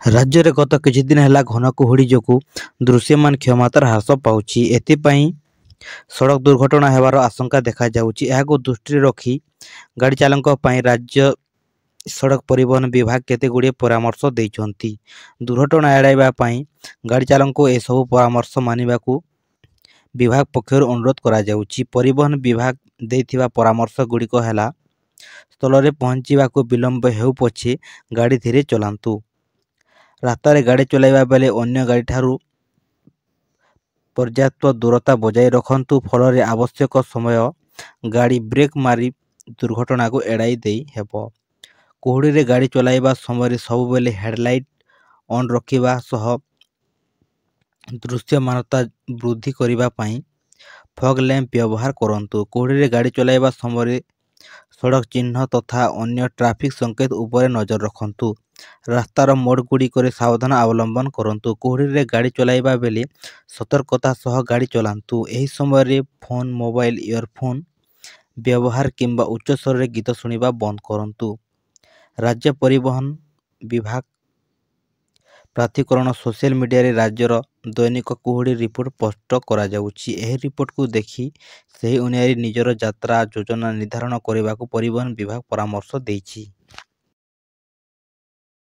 ରାଜ୍ୟରେ ଗତ କିଛିଦିନ ହେଲା ଘନ କୁହୁଡ଼ି ଯୋଗୁଁ ଦୃଶ୍ୟମାନ କ୍ଷମତାର ହ୍ରାସ ପାଉଛି। ଏଥିପାଇଁ ସଡ଼କ ଦୁର୍ଘଟଣା ହେବାର ଆଶଙ୍କା ଦେଖାଯାଉଛି। ଏହାକୁ ଦୃଷ୍ଟିରେ ରଖି ଗାଡ଼ି ଚାଳକଙ୍କ ପାଇଁ ରାଜ୍ୟ ସଡ଼କ ପରିବହନ ବିଭାଗ କେତେଗୁଡ଼ିଏ ପରାମର୍ଶ ଦେଇଛନ୍ତି। ଦୁର୍ଘଟଣା ଏଡ଼ାଇବା ପାଇଁ ଗାଡ଼ି ଚାଳକଙ୍କୁ ଏସବୁ ପରାମର୍ଶ ମାନିବାକୁ ବିଭାଗ ପକ୍ଷରୁ ଅନୁରୋଧ କରାଯାଉଛି। ପରିବହନ ବିଭାଗ ଦେଇଥିବା ପରାମର୍ଶ ଗୁଡ଼ିକ ହେଲା, ସ୍ଥଳରେ ପହଞ୍ଚିବାକୁ ବିଳମ୍ବ ହେଉ ପଛେ ଗାଡ଼ି ଧୀରେ ଚଲାନ୍ତୁ। ରାସ୍ତାରେ ଗାଡ଼ି ଚଲାଇବା ବେଳେ ଅନ୍ୟ ଗାଡ଼ିଠାରୁ ପର୍ଯ୍ୟାପ୍ତ ଦୂରତା ବଜାୟ ରଖନ୍ତୁ। ଫଳରେ ଆବଶ୍ୟକ ସମୟ ଗାଡ଼ି ବ୍ରେକ୍ ମାରି ଦୁର୍ଘଟଣାକୁ ଏଡ଼ାଇ ଦେଇ ହେବ। କୁହୁଡ଼ିରେ ଗାଡ଼ି ଚଲାଇବା ସମୟରେ ସବୁବେଳେ ହେଡ଼ଲାଇଟ୍ ଅନ୍ ରଖିବା ସହ ଦୃଶ୍ୟମାନତା ବୃଦ୍ଧି କରିବା ପାଇଁ ଫଗ୍ ଲ୍ୟାମ୍ପ ବ୍ୟବହାର କରନ୍ତୁ। କୁହୁଡ଼ିରେ ଗାଡ଼ି ଚଲାଇବା ସମୟରେ ସଡ଼କ ଚିହ୍ନ ତଥା ଅନ୍ୟ ଟ୍ରାଫିକ୍ ସଂକେତ ଉପରେ ନଜର ରଖନ୍ତୁ। ରାସ୍ତାର ମୋଡ଼ଗୁଡ଼ିକରେ ସାବଧାନ ଅବଲମ୍ବନ କରନ୍ତୁ। କୁହୁଡ଼ିରେ ଗାଡ଼ି ଚଲାଇବା ବେଳେ ସତର୍କତା ସହ ଗାଡ଼ି ଚଲାନ୍ତୁ। ଏହି ସମୟରେ ଫୋନ୍, ମୋବାଇଲ, ଇୟରଫୋନ୍ ବ୍ୟବହାର କିମ୍ବା ଉଚ୍ଚ ସ୍ୱରରେ ଗୀତ ଶୁଣିବା ବନ୍ଦ କରନ୍ତୁ। ରାଜ୍ୟ ପରିବହନ ବିଭାଗ ପ୍ରାଧିକରଣ ସୋସିଆଲ ମିଡ଼ିଆରେ ରାଜ୍ୟର ଦୈନିକ କୁହୁଡ଼ି ରିପୋର୍ଟ ପୋଷ୍ଟ କରାଯାଉଛି। ଏହି ରିପୋର୍ଟକୁ ଦେଖି ସେହି ଅନୁଯାୟୀ ନିଜର ଯାତ୍ରା ଯୋଜନା ନିର୍ଦ୍ଧାରଣ କରିବାକୁ ପରିବହନ ବିଭାଗ ପରାମର୍ଶ ଦେଇଛି।